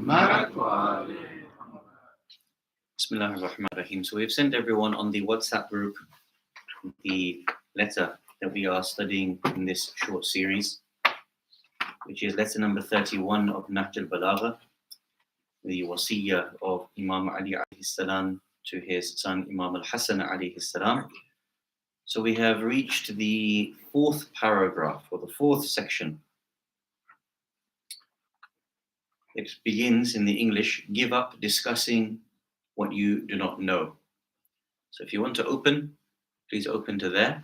محمد وآل محمد. Bismillah ar-Rahman ar-Rahim. So we've sent everyone on the WhatsApp group the letter that we are studying in this short series, which is letter number 31 of Nahj al-Balagha, the wasiyah of Imam Ali alayhi salam to his son Imam al-Hassan alayhi salam. So we have reached the fourth paragraph, or the fourth section. It begins in the English, give up discussing what you do not know. So if you want to open, please open to there,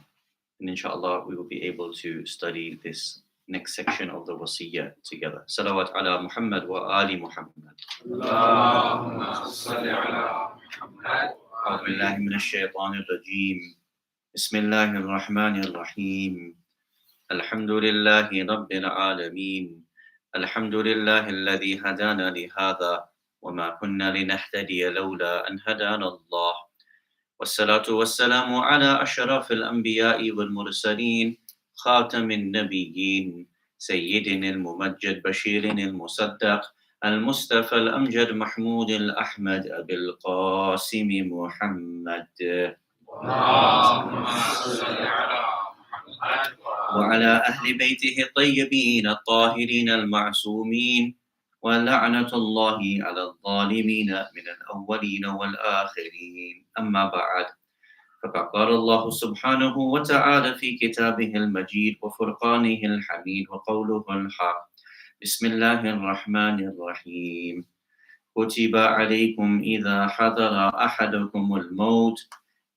and inshallah we will be able to study this next section of the wasiyah together. Salawat ala Muhammad wa ali Muhammad. Allahumma salli ala Muhammad wa أعوذ بالله من الشيطان الرجيم. بسم الله الرحمن الرحيم. الحمد لله رب العالمين. الحمد لله الذي هدانا لهذا وما كنا لنهتدي لولا أن هدانا الله. والصلاة والسلام على أشرف الأنبياء والمرسلين خاتم النبيين سيدنا الممجد بشير المصدق المصطفى الأمجد محمود الأحمد أبي القاسم محمد اللهم صل على محمد وعلى أهل بيته الطيبين الطاهرين المعصومين ولعنة الله على الظالمين من الأولين والآخرين. أما بعد، فقد قال الله سبحانه وتعالى في كتابه المجيد وفرقانه الحميد وقوله الحق. بسم الله الرحمن الرحيم. كتب عليكم إذا حضر أحدكم الموت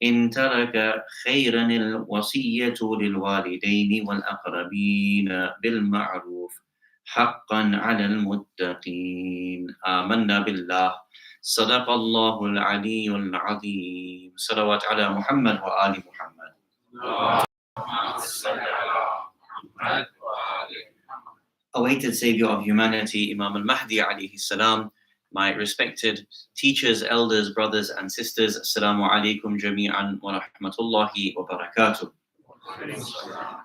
إن ترك خيرا الوصية للوالدين والأقربين بالمعروف حقا على المتقين. آمنا بالله. صدق الله العلي العظيم. صلوات على محمد وآل محمد. اللهم صل على محمد وآل محمد. Awaited Savior of humanity, Imam al-Mahdi alayhi salam, my respected teachers, elders, brothers and sisters, Assalamu alaikum jami'an wa rahmatullahi wa barakatuh.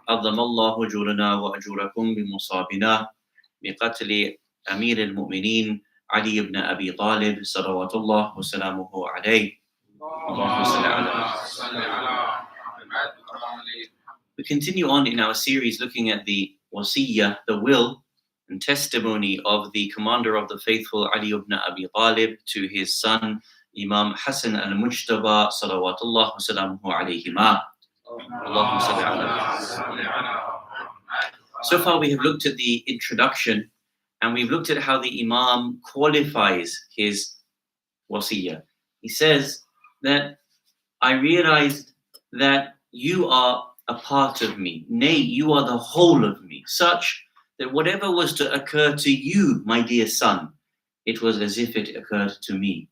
عظم الله أجورنا وأجوركم بمصابنا بقتل أمير المؤمنين علي بن أبي طالب صلوات الله وسلامه عليه. اللهم صل على محمد وآل. We continue on in our series looking at the wasiyah, the will and testimony of the commander of the faithful Ali ibn Abi Talib to his son Imam Hassan al-Mujtaba salawatullah wa salamuhu alayhima. Allahumma salli ala. So far we have looked at the introduction and we've looked at how the Imam qualifies his wasiyah. He says that I realized that you are a part of me, nay, you are the whole of me, such that whatever was to occur to you, my dear son, it was as if it occurred to me.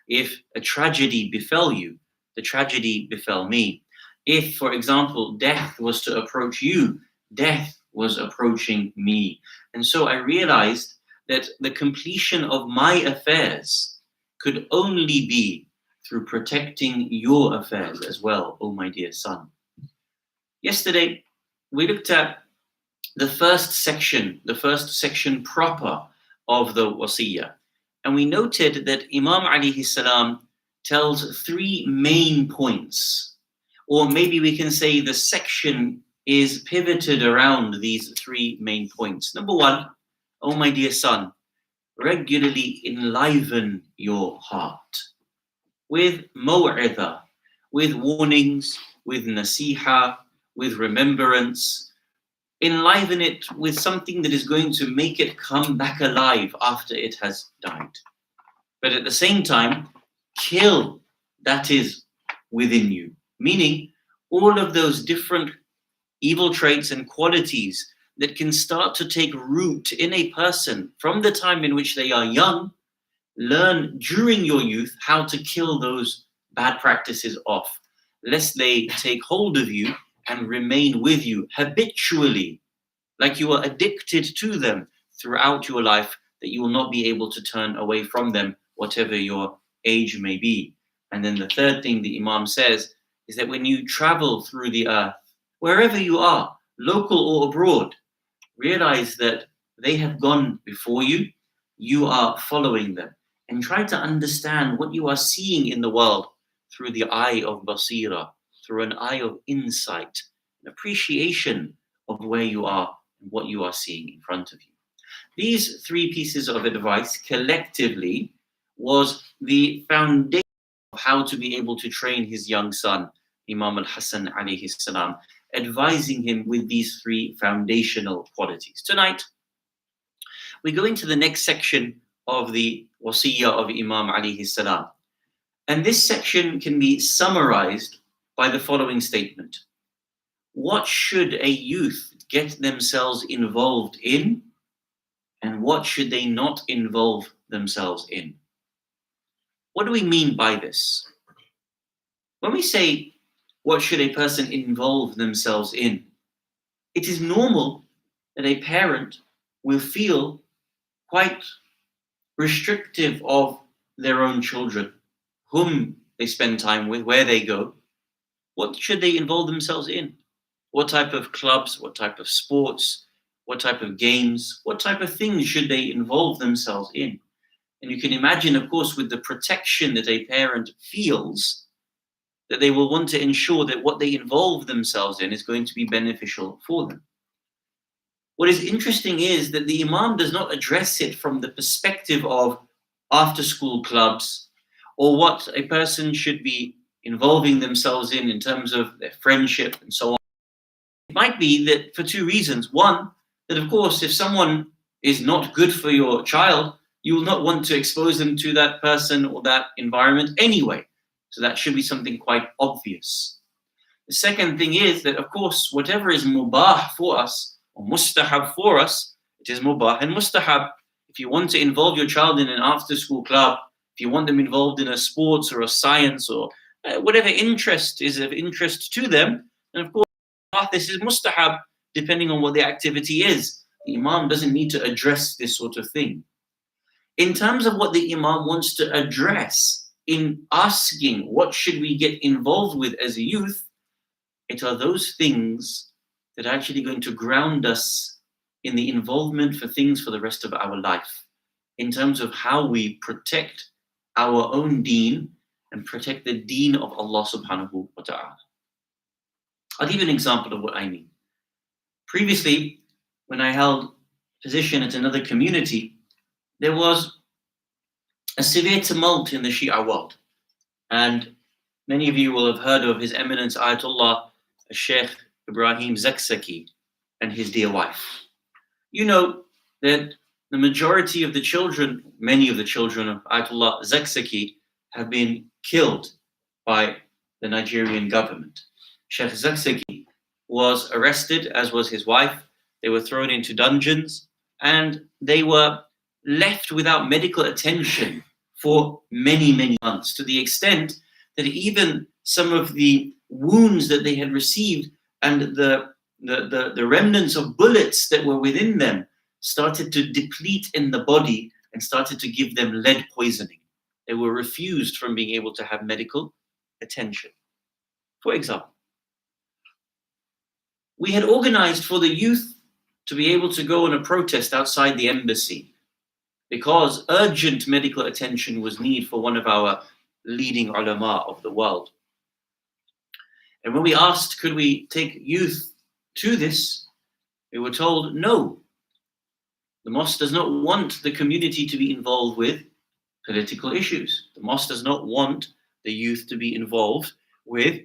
If a tragedy befell you, the tragedy befell me. If, for example, death was to approach you, death was approaching me. And so I realized that the completion of my affairs could only be through protecting your affairs as well, O my dear son. Yesterday, we looked at the first section proper of the wasiyah. And we noted that Imam alayhi salam tells three main points, or maybe we can say the section is pivoted around these three main points. Number one, oh my dear son, regularly enliven your heart with maw'idha, with warnings, with nasiha, with remembrance. Enliven it with something that is going to make it come back alive after it has died. But at the same time, kill that is within you. Meaning, all of those different evil traits and qualities that can start to take root in a person from the time in which they are young, learn during your youth how to kill those bad practices off, lest they take hold of you and remain with you habitually, like you are addicted to them throughout your life, that you will not be able to turn away from them, whatever your age may be. And then the third thing the Imam says is that when you travel through the earth, wherever you are, local or abroad, realize that they have gone before you, you are following them. And try to understand what you are seeing in the world through the eye of basira, through an eye of insight, an appreciation of where you are and what you are seeing in front of you. These three pieces of advice collectively was the foundation of how to be able to train his young son, Imam al-Hassan alayhi salam, advising him with these three foundational qualities. Tonight, we go into the next section of the wasiyah of Imam alayhi salam. And this section can be summarized by the following statement. What should a youth get themselves involved in, and what should they not involve themselves in? What do we mean by this? When we say, what should a person involve themselves in? It is normal that a parent will feel quite restrictive of their own children, whom they spend time with, where they go. What should they involve themselves in? What type of clubs, what type of sports, what type of games, what type of things should they involve themselves in? And you can imagine, of course, with the protection that a parent feels, that they will want to ensure that what they involve themselves in is going to be beneficial for them. What is interesting is that the Imam does not address it from the perspective of after-school clubs or what a person should be involving themselves in terms of their friendship and so on. It might be that for two reasons. One, that of course, if someone is not good for your child, you will not want to expose them to that person or that environment anyway. So that should be something quite obvious. The second thing is that, of course, whatever is mubah for us, or mustahab for us, it is mubah and mustahab. If you want to involve your child in an after-school club, if you want them involved in a sports or a science or whatever interest is of interest to them, and of course, this is mustahab, depending on what the activity is. The Imam doesn't need to address this sort of thing. In terms of what the Imam wants to address in asking what should we get involved with as a youth, it are those things that are actually going to ground us in the involvement for things for the rest of our life, in terms of how we protect our own deen and protect the deen of Allah subhanahu wa ta'ala. I'll give you an example of what I mean. Previously, when I held position at another community, there was a severe tumult in the Shia world. And many of you will have heard of His Eminence Ayatollah Sheikh Ibrahim Zakzaki and his dear wife. You know that the majority of the children, many of the children of Ayatollah Zakzaki have been killed by the Nigerian government. Sheikh Zakzaki was arrested, as was his wife. They were thrown into dungeons and they were left without medical attention for many, many months, to the extent that even some of the wounds that they had received and the remnants of bullets that were within them started to deplete in the body and started to give them lead poisoning. They were refused from being able to have medical attention. For example, we had organized for the youth to be able to go on a protest outside the embassy because urgent medical attention was needed for one of our leading ulama of the world. And when we asked, could we take youth to this, we were told, no. The mosque does not want the community to be involved with political issues. The mosque does not want the youth to be involved with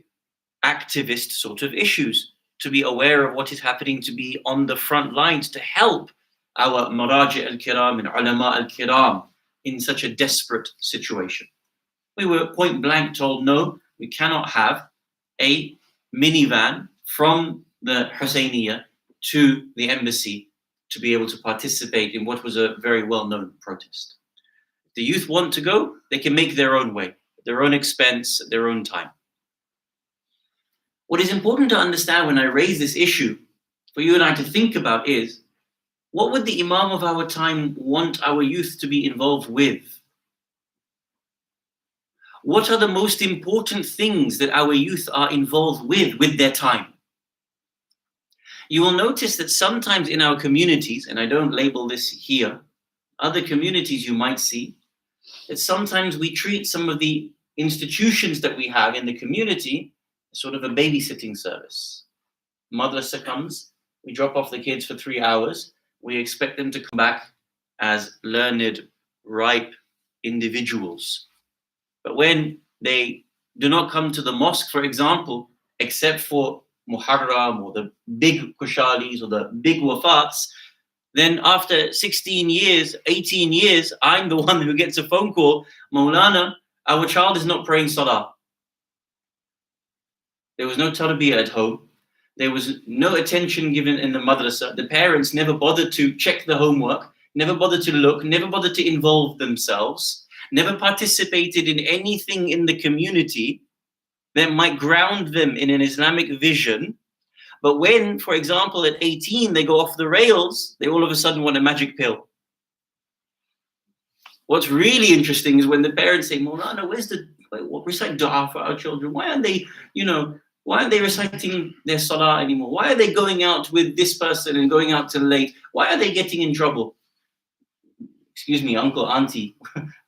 activist sort of issues, to be aware of what is happening, to be on the front lines, to help our maraji al-kiram and ulama al-kiram in such a desperate situation. We were point blank told, no, we cannot have a minivan from the Husseiniya to the embassy to be able to participate in what was a very well-known protest. If the youth want to go, they can make their own way, at their own expense, at their own time. What is important to understand when I raise this issue for you and I to think about is, what would the Imam of our time want our youth to be involved with? What are the most important things that our youth are involved with their time? You will notice that sometimes in our communities, and I don't label this here, other communities you might see that sometimes we treat some of the institutions that we have in the community as sort of a babysitting service. Madrasa comes, we drop off the kids for 3 hours, we expect them to come back as learned, ripe individuals. But when they do not come to the mosque, for example, except for Muharram or the big kushalis or the big wafats, then after 16 years, 18 years, I'm the one who gets a phone call, Maulana, our child is not praying salah. There was no tarbiyah at home. There was no attention given in the madrasa. The parents never bothered to check the homework, never bothered to look, never bothered to involve themselves, never participated in anything in the community that might ground them in an Islamic vision. But when, for example, at 18, they go off the rails, they all of a sudden want a magic pill. What's really interesting is when the parents say, Maulana, recite dua for our children? Why aren't they, why aren't they reciting their salah anymore? Why are they going out with this person and going out till late? Why are they getting in trouble? Excuse me, uncle, auntie,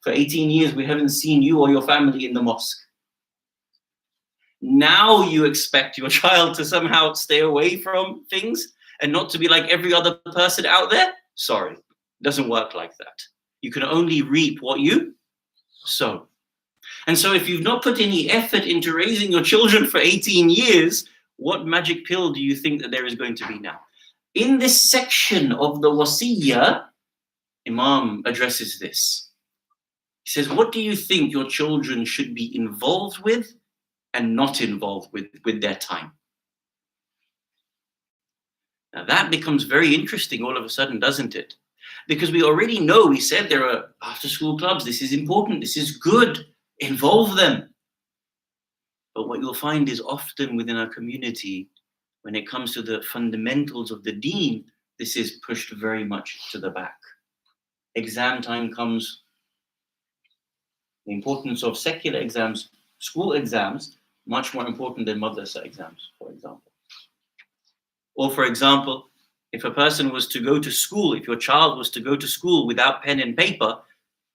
for 18 years, we haven't seen you or your family in the mosque. Now you expect your child to somehow stay away from things and not to be like every other person out there? Sorry, it doesn't work like that. You can only reap what you sow. And so if you've not put any effort into raising your children for 18 years, what magic pill do you think that there is going to be now? In this section of the Wasiyyah, Imam addresses this. He says, what do you think your children should be involved with and not involved with their time? Now that becomes very interesting all of a sudden, doesn't it? Because we already know, we said there are after-school clubs, this is important, this is good, involve them. But what you'll find is often within our community, when it comes to the fundamentals of the deen, this is pushed very much to the back. Exam time comes, the importance of secular exams, school exams, much more important than madrasa exams, for example. Or for example, if a person was to go to school, if your child was to go to school without pen and paper,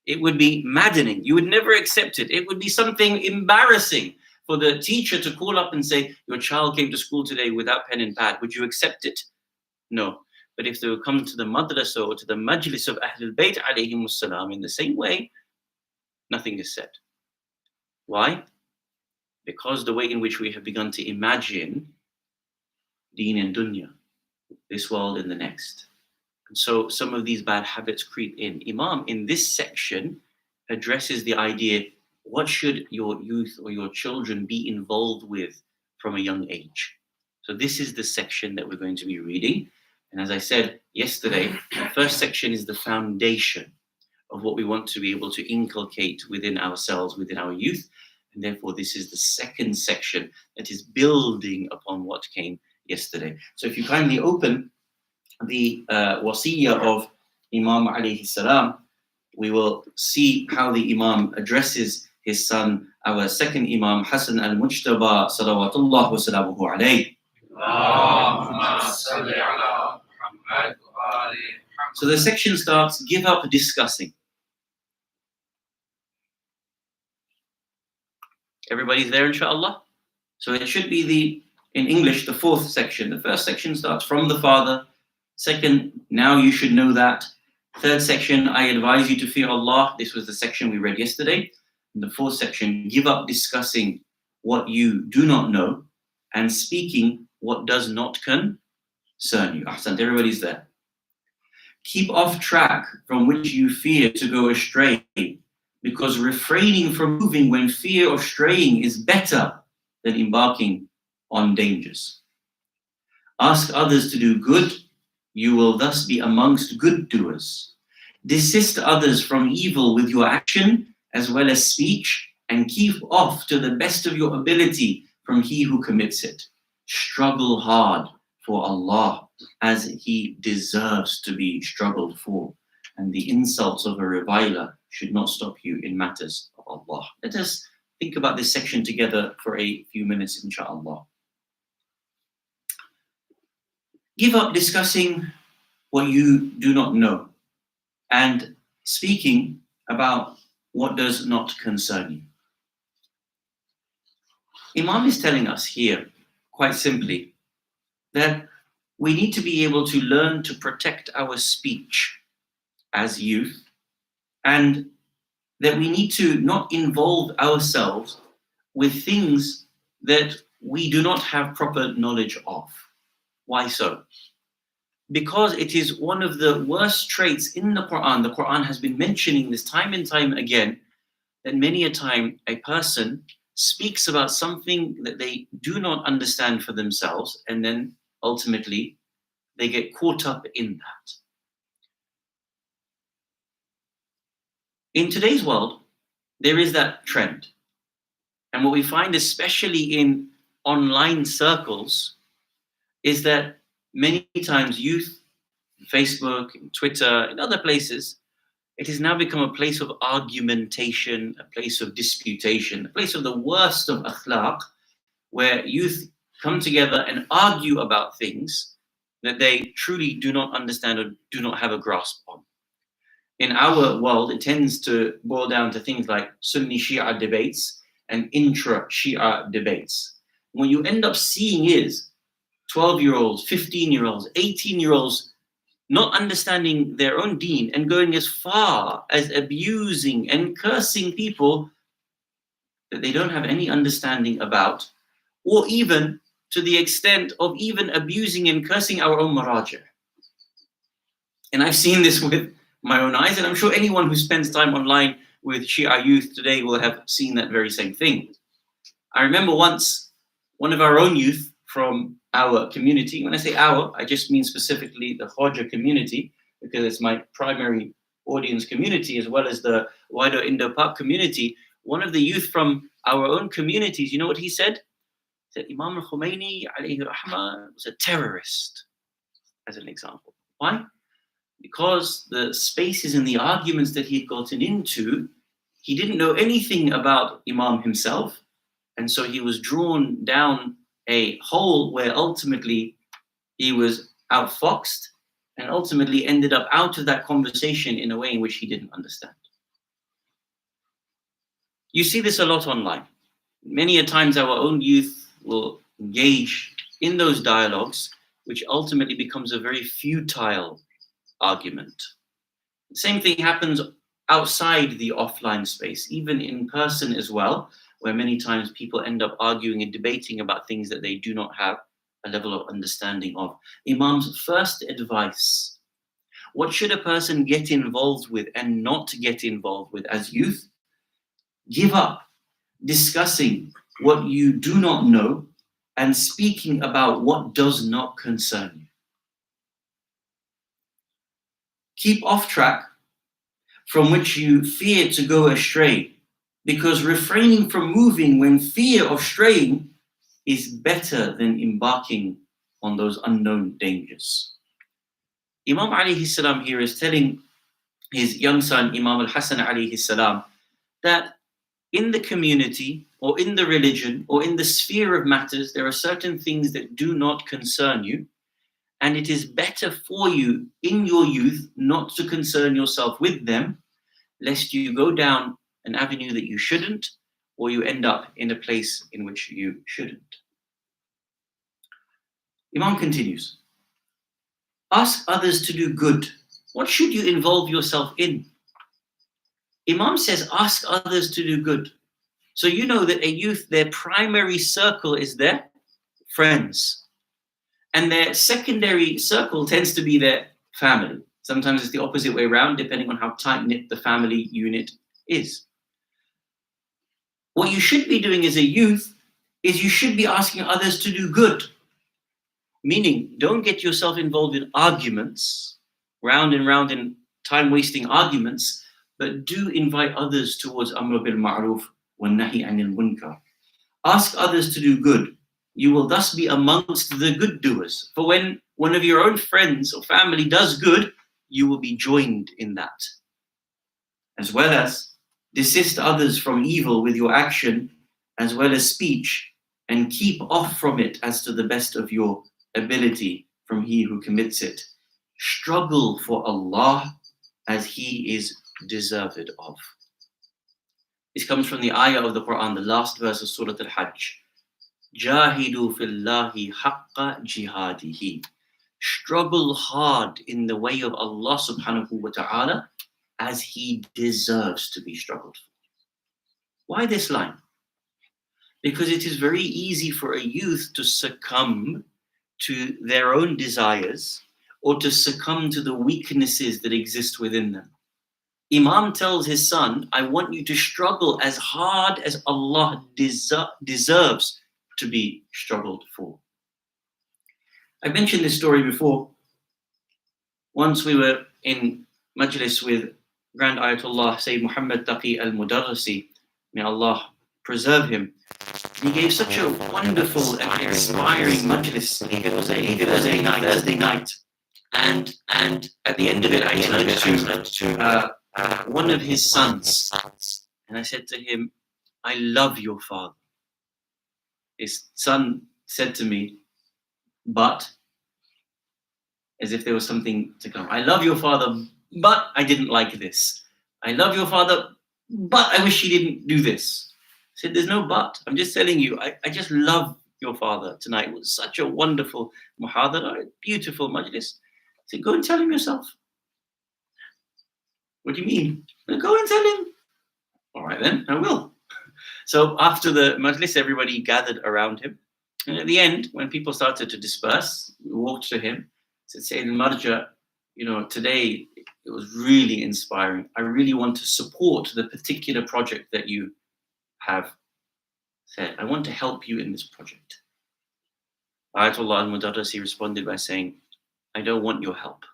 it would be maddening. You would never accept it. It would be something embarrassing for the teacher to call up and say, your child came to school today without pen and pad. Would you accept it? No. But if they would come to the madrasa or to the majlis of Ahlul Bayt alayhimus salam in the same way, nothing is said. Why? Because the way in which we have begun to imagine deen and dunya, this world and the next. And so some of these bad habits creep in. Imam, in this section, addresses the idea, what should your youth or your children be involved with from a young age? So this is the section that we're going to be reading. And as I said yesterday, the first section is the foundation of what we want to be able to inculcate within ourselves, within our youth. And therefore, this is the second section that is building upon what came yesterday. So if you kindly open the Wasiyyah of Imam alayhi salam, we will see how the Imam addresses his son, our second Imam, Hassan al-Mujtaba, salawatullah wa salamuhu alayhi. So the section starts, give up discussing. Everybody's there, inshallah? So it should be in English, the fourth section. The first section starts from the father. Second, now you should know that. Third section, I advise you to fear Allah. This was the section we read yesterday. And the fourth section, give up discussing what you do not know and speaking what does not concern you. Ahsan, everybody's there. Keep off track from which you fear to go astray, because refraining from moving when fear of straying is better than embarking on dangers. Ask others to do good, you will thus be amongst good doers. Desist others from evil with your action as well as speech, and keep off to the best of your ability from he who commits it. Struggle hard for Allah as he deserves to be struggled for, and the insults of a reviler should not stop you in matters of Allah. Let us think about this section together for a few minutes, inshallah. Give up discussing what you do not know and speaking about what does not concern you. Imam is telling us here, quite simply, that we need to be able to learn to protect our speech as youth, and that we need to not involve ourselves with things that we do not have proper knowledge of. Why so? Because it is one of the worst traits in the Quran. The Quran has been mentioning this time and time again, that many a time a person speaks about something that they do not understand for themselves, and then ultimately they get caught up in that. In today's world, there is that trend. And what we find, especially in online circles, is that many times youth, Facebook, Twitter, and other places, it has now become a place of argumentation, a place of disputation, a place of the worst of akhlaq, where youth come together and argue about things that they truly do not understand or do not have a grasp on. In our world, it tends to boil down to things like Sunni Shia debates and intra-Shia debates. What you end up seeing is 12-year-olds, 15-year-olds, 18-year-olds not understanding their own deen and going as far as abusing and cursing people that they don't have any understanding about, or even to the extent of even abusing and cursing our own maraja. And I've seen this with my own eyes, and I'm sure anyone who spends time online with Shia youth today will have seen that very same thing. I remember once one of our own youth from our community, when I say our, I just mean specifically the Khawaja community, because it's my primary audience community as well as the wider Indo-Pak community. One of the youth from our own communities, you know what he said? He said Imam al-Khomeini alayhi rahmah was a terrorist, as an example. Why? Because the spaces and the arguments that he'd gotten into, he didn't know anything about Imam himself, and so he was drawn down a hole where ultimately he was outfoxed and ultimately ended up out of that conversation in a way in which he didn't understand. You see this a lot online. Many a times our own youth will engage in those dialogues, which ultimately becomes a very futile argument. The same thing happens outside the offline space, even in person as well, where many times people end up arguing and debating about things that they do not have a level of understanding of. Imam's first advice: what should a person get involved with and not get involved with as youth? Give up discussing what you do not know and speaking about what does not concern you. Keep off track from which you fear to go astray, because refraining from moving when fear of straying is better than embarking on those unknown dangers. Imam alayhi salam here is telling his young son, Imam al-Hassan alayhi salam, that in the community or in the religion or in the sphere of matters, there are certain things that do not concern you, and it is better for you in your youth not to concern yourself with them, lest you go down an avenue that you shouldn't, or you end up in a place in which you shouldn't. Imam continues, ask others to do good. What should you involve yourself in? Imam says, ask others to do good. So you know that a youth, their primary circle is their friends. And their secondary circle tends to be their family. Sometimes it's the opposite way around, depending on how tight-knit the family unit is. What you should be doing as a youth is you should be asking others to do good. Meaning, don't get yourself involved in arguments, round and round in time-wasting arguments, but do invite others towards Amr bil Ma'ruf wa Nahi anil Munkar. Ask others to do good. You will thus be amongst the good doers. For when one of your own friends or family does good, you will be joined in that. As well as desist others from evil with your action, as well as speech, and keep off from it as to the best of your ability from he who commits it. Struggle for Allah as He is deserved of. This comes from the ayah of the Quran, the last verse of Surah Al-Hajj. Jahidu fillahi haqqa jihadihi. Struggle hard in the way of Allah subhanahu wa ta'ala as He deserves to be struggled for. Why this line? Because it is very easy for a youth to succumb to their own desires or to succumb to the weaknesses that exist within them. Imam tells his son, I want you to struggle as hard as Allah deserves to be struggled for. I mentioned this story before. Once we were in majlis with Grand Ayatollah Sayyid Muhammad Taqi al-Mudarrisi, may Allah preserve him. He gave such a wonderful and inspiring majlis. It was a Thursday night. And at the end of it, I turned to one of his sons. And I said to him, I love your father. His son said to me, but, as if there was something to come. I love your father, but I didn't like this. I love your father, but I wish he didn't do this. I said, there's no but. I'm just telling you, I just love your father tonight. It was such a wonderful muhadara, a beautiful majlis. I said, go and tell him yourself. What do you mean? Go and tell him. All right then, I will. So after the majlis, everybody gathered around him. And at the end, when people started to disperse, we walked to him, said, Sayyid al-Marja, today it was really inspiring. I really want to support the particular project that you have said. I want to help you in this project. Ayatollah al-Mudarrisi responded by saying, I don't want your help.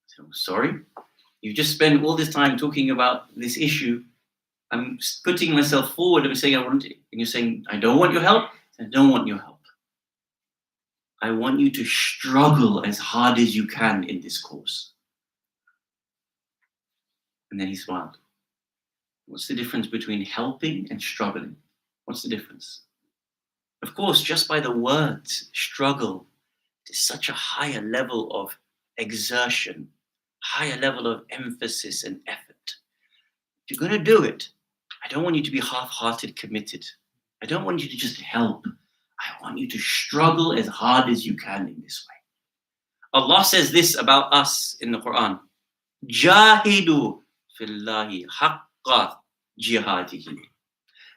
So, sorry, you just spent all this time talking about this issue. I'm putting myself forward and saying I want it, and you're saying I don't want your help. I don't want your help. I want you to struggle as hard as you can in this cause. And then he smiled. What's the difference between helping and struggling? What's the difference? Of course, just by the words struggle, there's such a higher level of exertion, higher level of emphasis and effort. If you're going to do it, I don't want you to be half-hearted committed. I don't want you to just help. I want you to struggle as hard as you can in this way. Allah says this about us in the Quran. Jahidu fillahi haqqa jihadihi.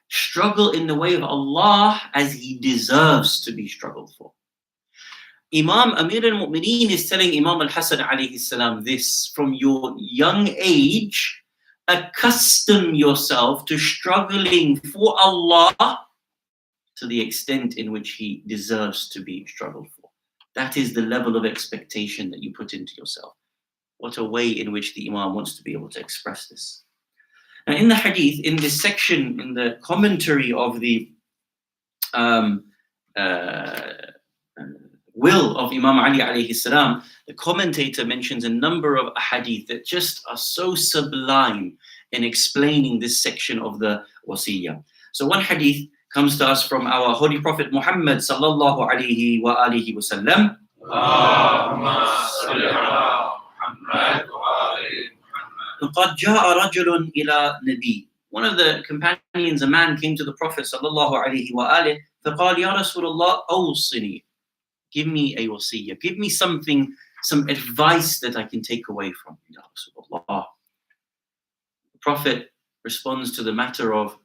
Struggle in the way of Allah as He deserves to be struggled for. Imam Amir al-Mu'mineen is telling Imam al-Hassan alayhi salam this: from your young age, accustom yourself to struggling for Allah to the extent in which He deserves to be struggled for. That is the level of expectation that you put into yourself. What a way in which the Imam wants to be able to express this. Now, in the hadith, in this section, in the commentary of the Will of Imam Ali alayhi salam, the commentator mentions a number of hadith that just are so sublime in explaining this section of the wasiyah. So one hadith comes to us from our Holy Prophet Muhammad sallallahu alayhi wa alihi wa sallam. قَدْ جَاءَ رَجُلٌ إِلَى نَبِيٍّ. One of the companions, a man, came to the Prophet sallallahu alayhi wa alihi فَقَالَ يَا رَسُولَ اللَّهِ أَوْصِنِي. Give me a wasiyah. Give me something, some advice that I can take away from you, Ya Rasulullah. The Prophet responds to the matter of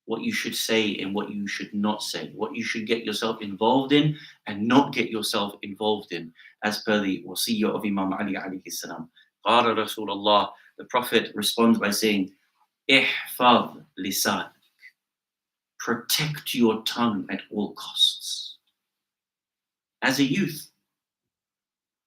what you should say and what you should not say, what you should get yourself involved in and not get yourself involved in, as per the wasiyah of Imam Ali alayhi salam. Qala Rasulullah, the Prophet responds by saying, Ihfadh lisanak. Protect your tongue at all costs. As a youth,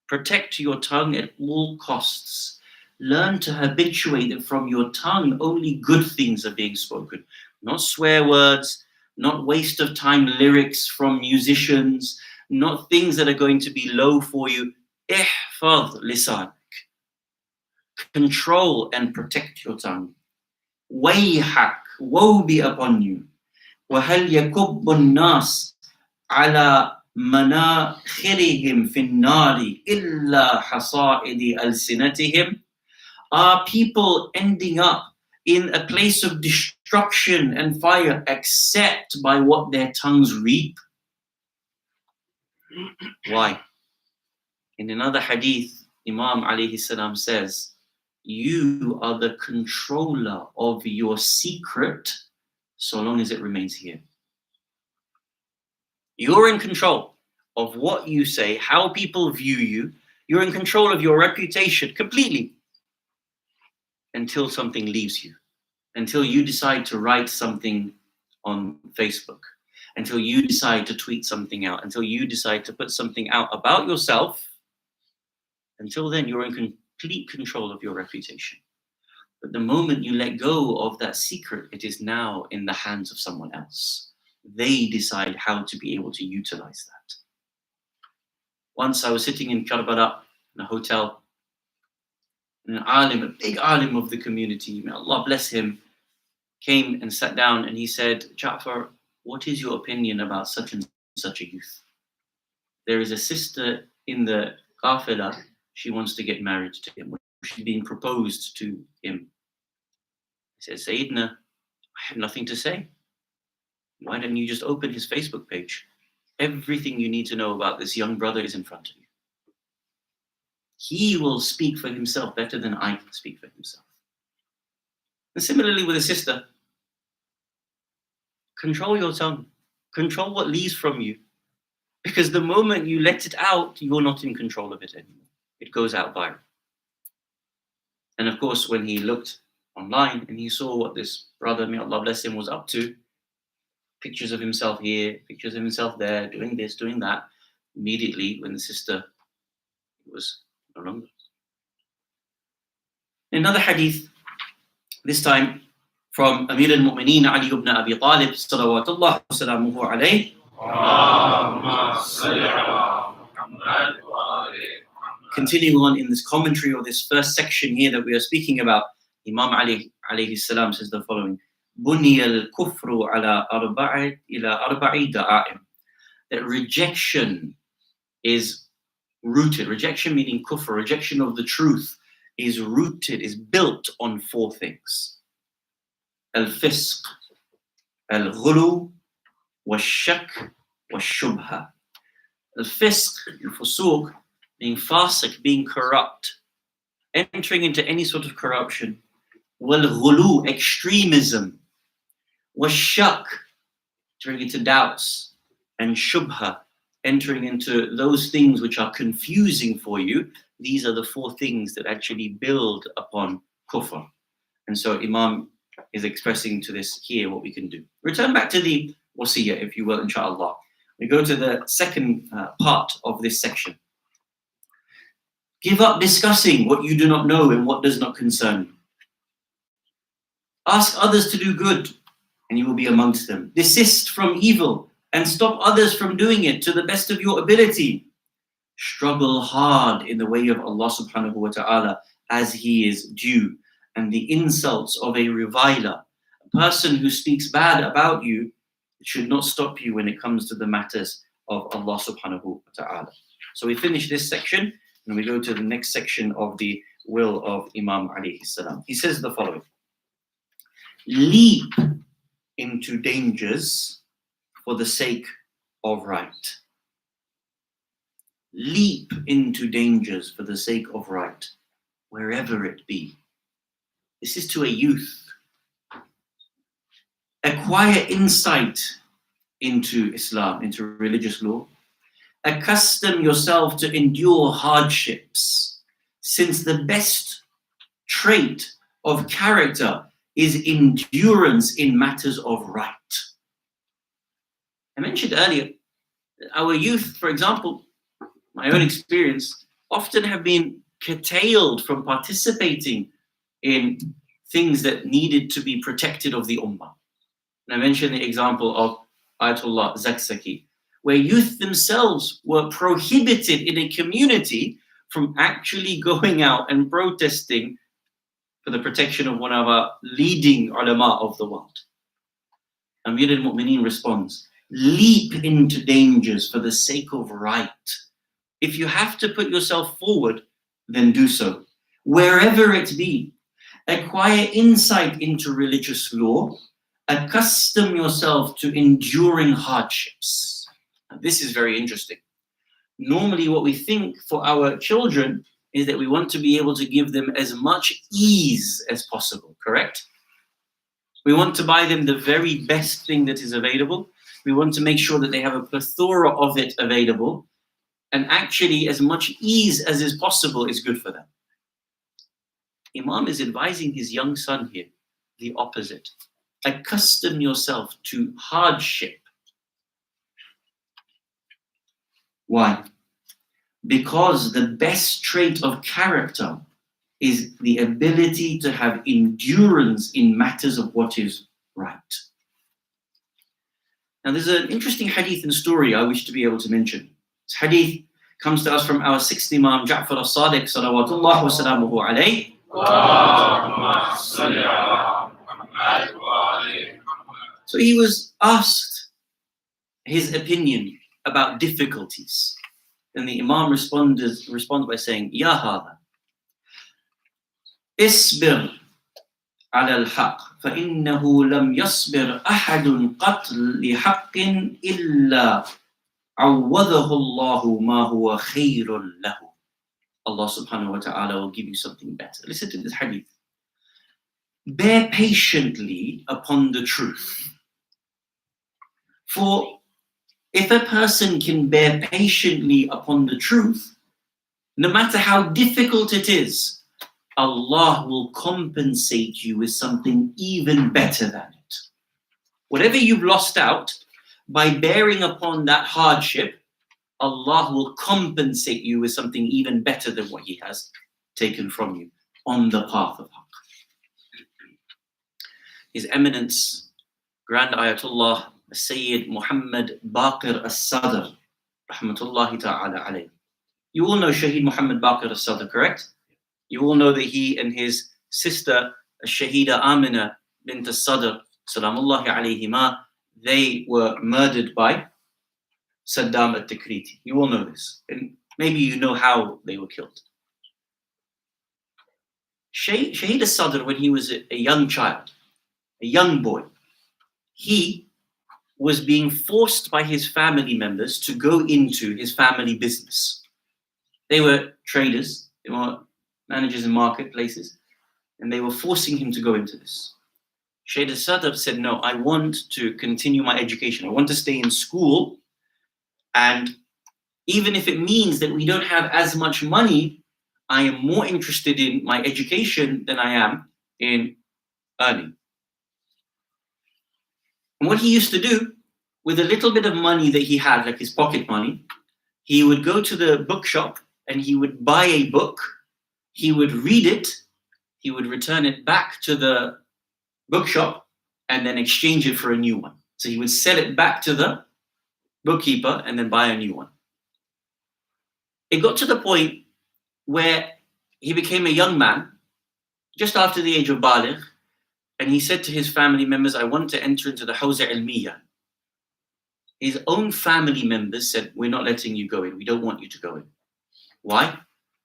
protect your tongue at all costs. Learn to habituate that from your tongue only good things are being spoken. Not swear words, not waste of time lyrics from musicians, not things that are going to be low for you. Ihfadh lisanak. Control and protect your tongue. Wayhak, woe be upon you. وَهَلْ يَكُبُّ النَّاسِ عَلَى مَنَاخِرِهِمْ فِي النَّارِ إِلَّا حَصَائِدِ أَلْسِنَتِهِمْ. Are people ending up in a place of destruction and fire except by what their tongues reap? Why? In another hadith, Imam alayhi salam says, you are the controller of your secret so long as it remains here. You're in control of what you say, how people view you. You're in control of your reputation completely until something leaves you, until you decide to write something on Facebook, until you decide to tweet something out, until you decide to put something out about yourself. Until then, you're in complete control of your reputation. But the moment you let go of that secret, it is now in the hands of someone else. They decide how to be able to utilize that. Once I was sitting in Karbala, in a hotel, and an alim, a big alim of the community, may Allah bless him, came and sat down and he said, Ja'far, what is your opinion about such and such a youth? There is a sister in the qafila, she wants to get married to him. She's being proposed to him. He said, Sayyidina, I have nothing to say. Why don't you just open his Facebook page? Everything you need to know about this young brother is in front of you. He will speak for himself better than I can speak for himself. And similarly with a sister, control your tongue. Control what leaves from you. Because the moment you let it out, you're not in control of it anymore. It goes out viral. And of course, when he looked online and he saw what this brother, may Allah bless him, was up to, pictures of himself here, pictures of himself there, doing this, doing that, immediately when the sister was no longer. Another hadith, this time from Amir al-Mu'mineen Ali ibn Abi Talib, salawatullah wa salamuhu alayhi. Continuing on in this commentary or this first section here that we are speaking about, Imam Ali alayhi salam says the following: Buni al-kufru ala arba'i ila arba'i da'a'im. That rejection is rooted. Rejection meaning kufr, rejection of the truth, is rooted, is built on four things: al-fisq, al-ghulu, wal-shak, wal-shubha. Al-fisq, al-fusuq, being fasiq, being corrupt, entering into any sort of corruption. Wal-ghulu, extremism. Wal-shak, entering into doubts. And shubha, entering into those things which are confusing for you. These are the four things that actually build upon kufr. And so Imam is expressing to this here what we can do. Return back to the wasiyah, if you will, inshallah. We go to the second part of this section. Give up discussing what you do not know and what does not concern you. Ask others to do good, and you will be amongst them. Desist from evil, and stop others from doing it to the best of your ability. Struggle hard in the way of Allah subhanahu wa ta'ala as He is due. And the insults of a reviler, a person who speaks bad about you, should not stop you when it comes to the matters of Allah subhanahu wa ta'ala. So we finish this section and we go to the next section of the will of Imam alayhi salam. He says the following: leap into dangers for the sake of right. Leap into dangers for the sake of right, wherever it be. This is to a youth. Acquire insight into Islam, into religious law. Accustom yourself to endure hardships, since the best trait of character is endurance in matters of right. I mentioned earlier, our youth, for example, my own experience, often have been curtailed from participating in things that needed to be protected of the ummah. And I mentioned the example of Ayatollah Zakzaki, where youth themselves were prohibited in a community from actually going out and protesting for the protection of one of our leading ulama of the world. Amir al-Mu'mineen responds, leap into dangers for the sake of right. If you have to put yourself forward, then do so. wherever it be. Acquire insight into religious law. Accustom yourself to enduring hardships. Now, this is very interesting. Normally, what we think for our children is that we want to be able to give them as much ease as possible, correct? We want to buy them the very best thing that is available. We want to make sure that they have a plethora of it available. And actually, as much ease as is possible is good for them. Imam is advising his young son here, the opposite. Accustom yourself to hardship. Why? Because the best trait of character is the ability to have endurance in matters of what is right. Now, there's an interesting hadith and story I wish to be able to mention. This hadith comes to us from our sixth Imam, Ja'far al-Sadiq, salawatullah wa salamuhu alayhi. So he was asked his opinion about difficulties. And the Imam responds by saying, Ya hada, isbir ala al-haq, فَإِنَّهُ لَمْ يَصْبِرْ أَحَدٌ قَطْ لِحَقٍ إِلَّا عَوَّضَهُ اللَّهُ مَا هُوَ خَيْرٌ لَهُ. Allah subhanahu wa ta'ala will give you something better. Listen to this hadith. Bear patiently upon the truth. For if a person can bear patiently upon the truth, no matter how difficult it is, Allah will compensate you with something even better than it. Whatever you've lost out, by bearing upon that hardship, Allah will compensate you with something even better than what He has taken from you on the path of Haqq. His Eminence, Grand Ayatollah Sayyid Muhammad Baqir al-Sadr, rahmatullahi ta'ala alayhi. You all know Shaheed Muhammad Baqir al-Sadr, correct? You all know that he and his sister, Shahida Amina bint al-Sadr, salamullahi alayhima, they were murdered by Saddam al-Tikriti. You all know this. And maybe you know how they were killed. Shaheed al-Sadr, when he was a young child, a young boy, he was being forced by his family members to go into his family business. They were traders, they were managers in marketplaces, and they were forcing him to go into this. Shaheed al-Sadr said, no, I want to continue my education. I want to stay in school, and even if it means that we don't have as much money, I am more interested in my education than I am in earning. And what he used to do, with a little bit of money that he had, like his pocket money, he would go to the bookshop and he would buy a book, he would read it, he would return it back to the bookshop and then exchange it for a new one. So he would sell it back to the bookkeeper and then buy a new one. It got to the point where he became a young man, just after the age of Baligh, and he said to his family members, I want to enter into the Hawza Ilmiya. His own family members said, we're not letting you go in. We don't want you to go in. Why?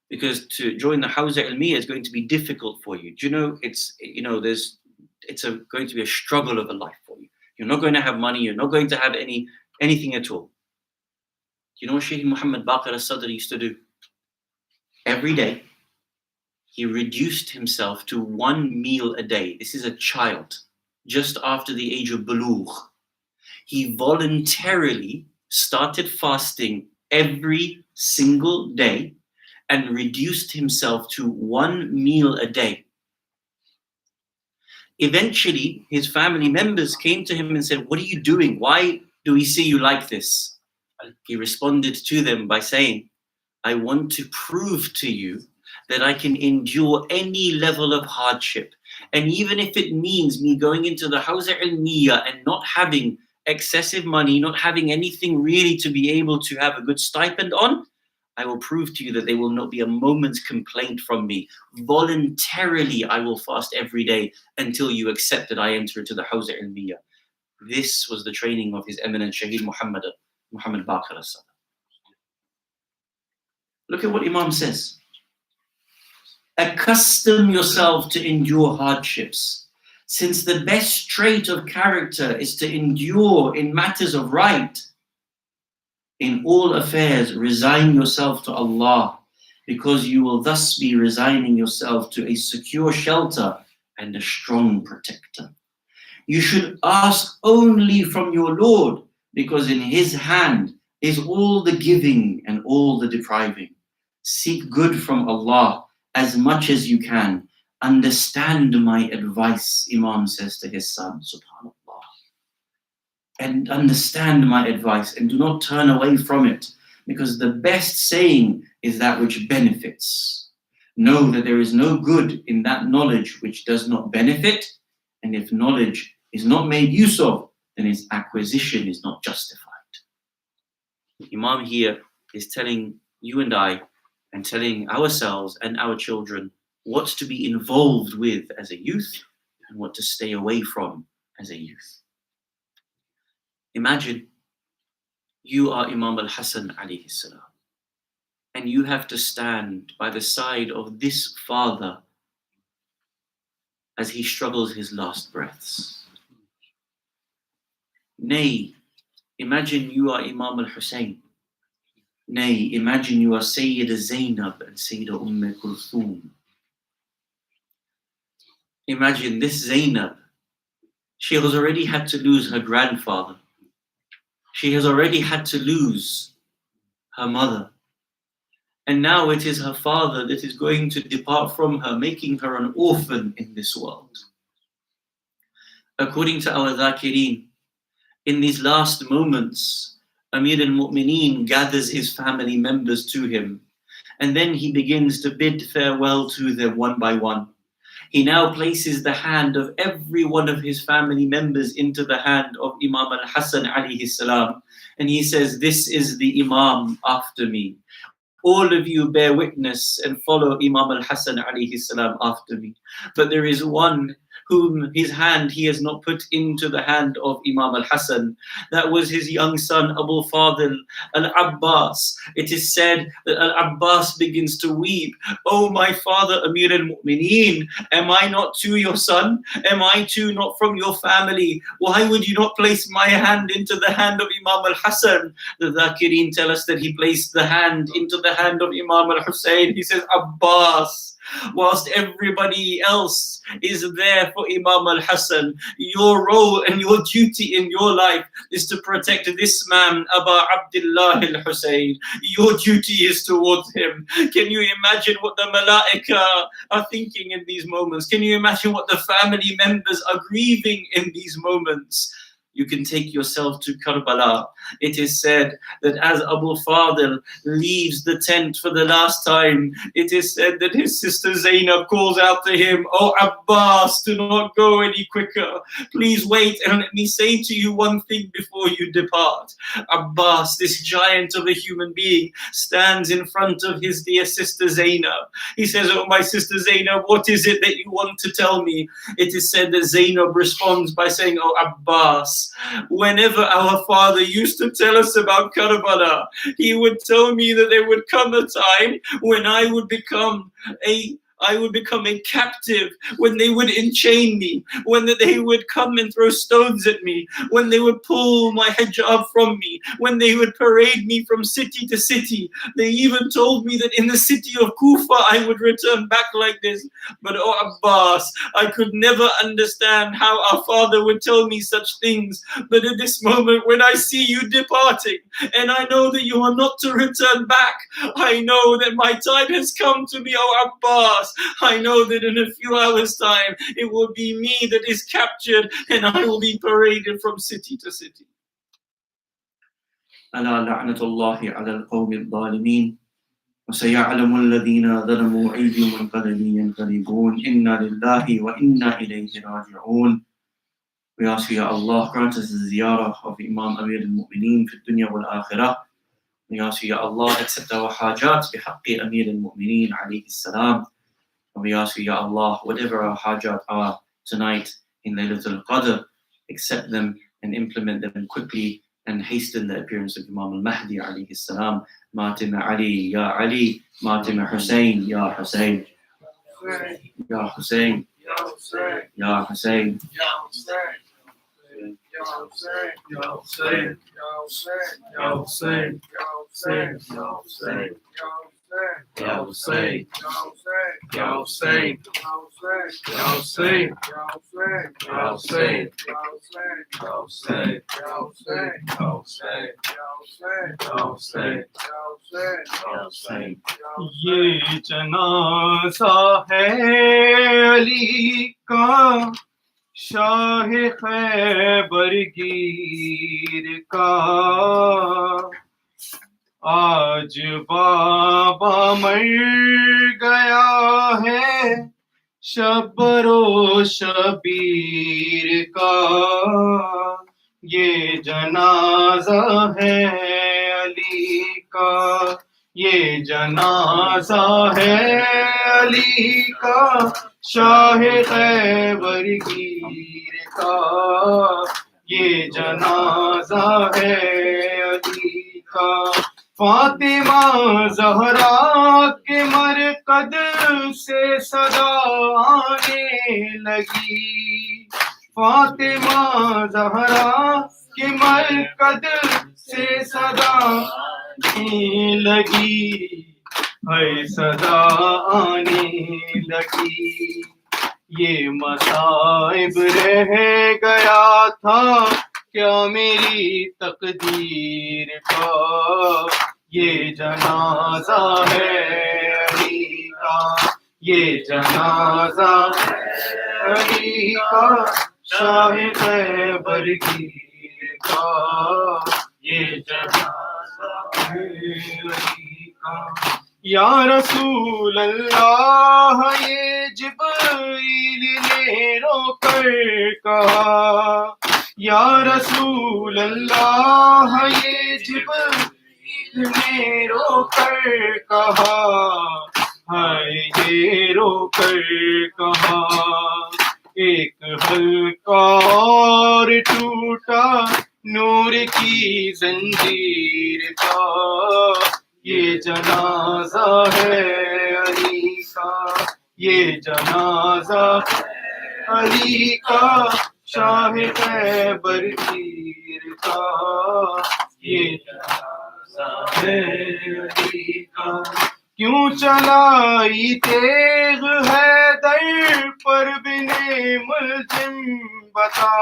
Because to join the Hawza Ilmiya is going to be difficult for you. Do you know, it's going to be a struggle of a life for you. You're not going to have money. You're not going to have anything at all. Do you know what Shaykh Muhammad Baqir al-Sadr used to do? Every day, he reduced himself to one meal a day. This is a child, just after the age of bulugh. He voluntarily started fasting every single day and reduced himself to one meal a day. Eventually, his family members came to him and said, what are you doing? Why do we see you like this? He responded to them by saying, I want to prove to you that I can endure any level of hardship. And even if it means me going into the Hawza Ilmiya and not having excessive money, not having anything really to be able to have a good stipend on, I will prove to you that there will not be a moment's complaint from me. Voluntarily, I will fast every day until you accept that I enter into the Hawza Ilmiya. This was the training of His Eminence Shaheed Muhammad Baqir al-Sadr. Look at what Imam says. Accustom yourself to endure hardships, since the best trait of character is to endure in matters of right. In all affairs, resign yourself to Allah, because you will thus be resigning yourself to a secure shelter and a strong protector. You should ask only from your Lord, because in His hand is all the giving and all the depriving. Seek good from Allah as much as you can. Understand my advice, Imam says to his son, subhanAllah. And understand my advice and do not turn away from it, because the best saying is that which benefits. Know that there is no good in that knowledge which does not benefit, and if knowledge is not made use of, then its acquisition is not justified. Imam here is telling you and I, and telling ourselves and our children what to be involved with as a youth and what to stay away from as a youth. Imagine you are Imam al-Hassan alayhi salam, and you have to stand by the side of this father as he struggles his last breaths. Nay, imagine you are Imam al-Hussein. Nay, imagine you are Sayyida Zainab and Sayyida Kulthum. Imagine this Zainab, she has already had to lose her grandfather. She has already had to lose her mother. And now it is her father that is going to depart from her, making her an orphan in this world. According to our Dhakirin, in these last moments, Amir al-Mu'mineen gathers his family members to him, and then he begins to bid farewell to them one by one. He now places the hand of every one of his family members into the hand of Imam al-Hassan alayhi salam, and he says, "This is the Imam after me. All of you bear witness and follow Imam al-Hassan alayhi salam after me. But there is one whom his hand he has not put into the hand of Imam al-Hassan. That was his young son, Abu Fadil al-Abbas. It is said that al-Abbas begins to weep. Oh, my father, Amir al-Mu'mineen, am I not too your son? Am I too not from your family? Why would you not place my hand into the hand of Imam al-Hassan?" The Dhakirin tell us that he placed the hand into the hand of Imam al-Hussein. He says, "Abbas, whilst everybody else is there for Imam al-Hassan, your role and your duty in your life is to protect this man, Abu Abdullah al-Hussein. Your duty is towards him." Can you imagine what the Malaika are thinking in these moments? Can you imagine what the family members are grieving in these moments? You can take yourself to Karbala. It is said that as Abu Fadil leaves the tent for the last time, it is said that his sister Zainab calls out to him, "Oh Abbas, do not go any quicker. Please wait and let me say to you one thing before you depart." Abbas, this giant of a human being, stands in front of his dear sister Zainab. He says, "Oh my sister Zainab, what is it that you want to tell me?" It is said that Zainab responds by saying, "Oh Abbas, whenever our father used to tell us about Karbala, he would tell me that there would come a time when I would become a captive, when they would enchain me, when they would come and throw stones at me, when they would pull my hijab from me, when they would parade me from city to city. They even told me that in the city of Kufa I would return back like this. But oh Abbas, I could never understand how our father would tell me such things. But at this moment, when I see you departing, and I know that you are not to return back, I know that my time has come to me, oh Abbas. I know that in a few hours' time, it will be me that is captured and I will be paraded from city to city." ألا لعنة الله على القوم الظالمين وسيعلم الذين ظلموا أي منقلب ينقلبون إنا لله وإنا إليه راجعون. We ask you, Allah, grant us the ziyarah of Imam Amir al-Mu'mineen fi dunya wal akhirah. We ask you, Allah, accept our hajat bihaqqi Amir al-Mu'mineen alayhi salam. And we ask you, Ya Allah, whatever our hajat are tonight in Laylatul Qadr, accept them and implement them quickly and hasten the appearance of Imam al-Mahdi alayhi salam. Matima Ali, Ya Ali, Matima Hussein, Ya Hussein. Ya Hussein, Ya Hussein, یہ جنازہ ہے علی کا شاہ خیبر گیر کا، آج بابا مر گیا ہے شبر و شبیر کا، یہ جنازہ ہے علی کا، یہ جنازہ ہے علی کا شاہ خیبر گیر کا، یہ جنازہ ہے علی کا، فاطمہ زہرا کے مرقد سے صدا آنے لگی، فاطمہ زہرا کے مرقد سے صدا آنے لگی، ہے صدا آنے لگی، یہ مصائب رہ گیا تھا کیا میری تقدیر کا، یہ جنازہ ہے علی کا، یہ جنازہ ہے علی کا شاہ خیبر گیر کا، یہ جنازہ ہے علی کا، یا رسول اللہ یہ جبریل نے رو کر کہا، یا رسول اللہ یہ جبریل نے رو کر کہا، ہے یہ رو کر کہا، ایک حلقہ اور ٹوٹا نور کی زنجیر کا، یہ جنازہ ہے علی کا، یہ جنازہ ہے علی کا شاہ خیبر گیر کا، یہ جنازہ ہے علی کا، کیوں چلائی تیغ ہے در پر بن ملزم بتا،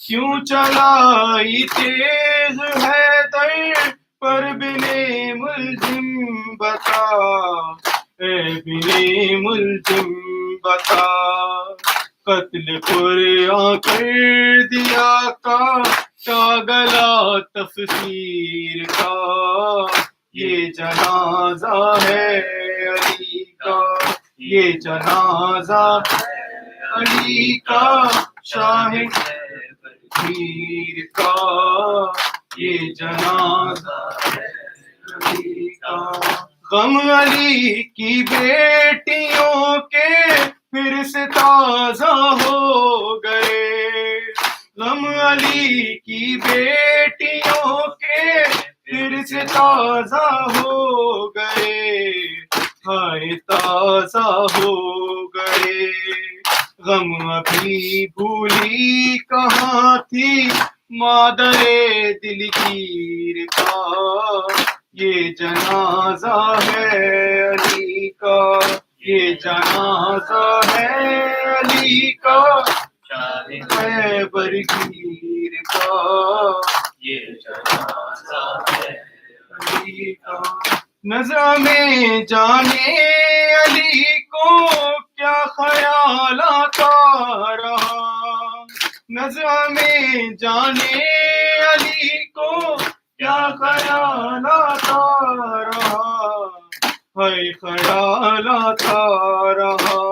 کیوں چلائی تیغ ہے در پر بن ملزم بتا، اے بن ملزم بتا، قتل قرآن کر دیا کا گلا تفسیر کا، یہ جنازہ ہے علی کا، یہ جنازہ ہے علی کا شاہ خیبر کا، یہ جنازہ ہے علی کا، غم علی کی بیٹیوں کے پھر سے تازہ ہو گئے، غم علی کی بیٹیوں کے پھر سے تازہ ہو گئے، ہائے تازہ ہو گئے، غم ابھی بھولی کہاں تھی مادر دلگیر کا، یہ جنازہ ہے علی کا، یہ جنازہ ہے علی کا شاہ خیبر گیر کا، یہ جنازہ ہے علی کا، نظر میں جانے علی کو کیا خیال آتا رہا، نظر میں جانے علی کو کیا خیال آتا رہا، ہے خیال آتا رہا،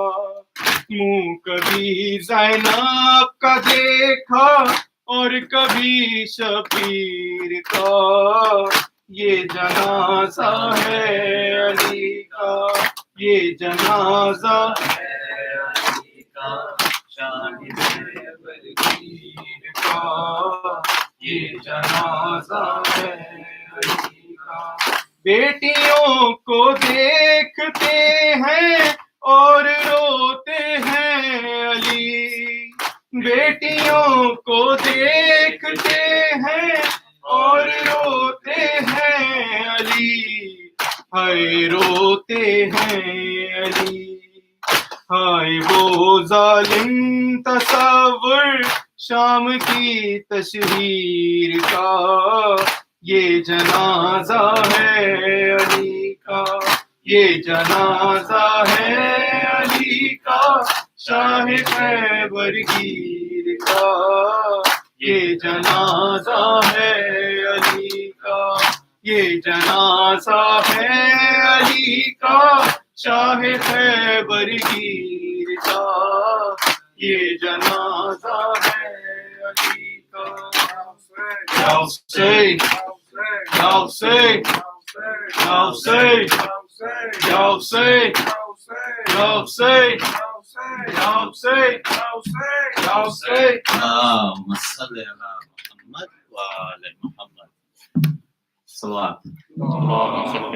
منہ کبھی زینب کا دیکھا اور کبھی شبیر کا، یہ جنازہ ہے علی کا، یہ جنازہ ہے علی کا شاہ خیبر گیر کا، یہ جنازہ ہے علی کا، بیٹیوں کو دیکھتے ہیں اور بیٹیوں کو دیکھتے ہیں اور روتے ہیں علی، ہائے روتے ہیں علی، ہائے وہ ظالم تصور شام کی تشہیر کا، یہ جنازہ ہے علی کا، یہ جنازہ ہے علی کا، شاہ خیبر گیر کا، یہ جنازہ ہے علی کا، یہ جنازہ ہے علی کا، شاہ خیبر گیر کا، یہ جنازہ ہے علی کا۔ یا حسین یا حسین یا حسین یا حسین یا حسین یا حسین یا حسین۔ اللهم صل على محمد وعلى محمد صلوات اللهم صل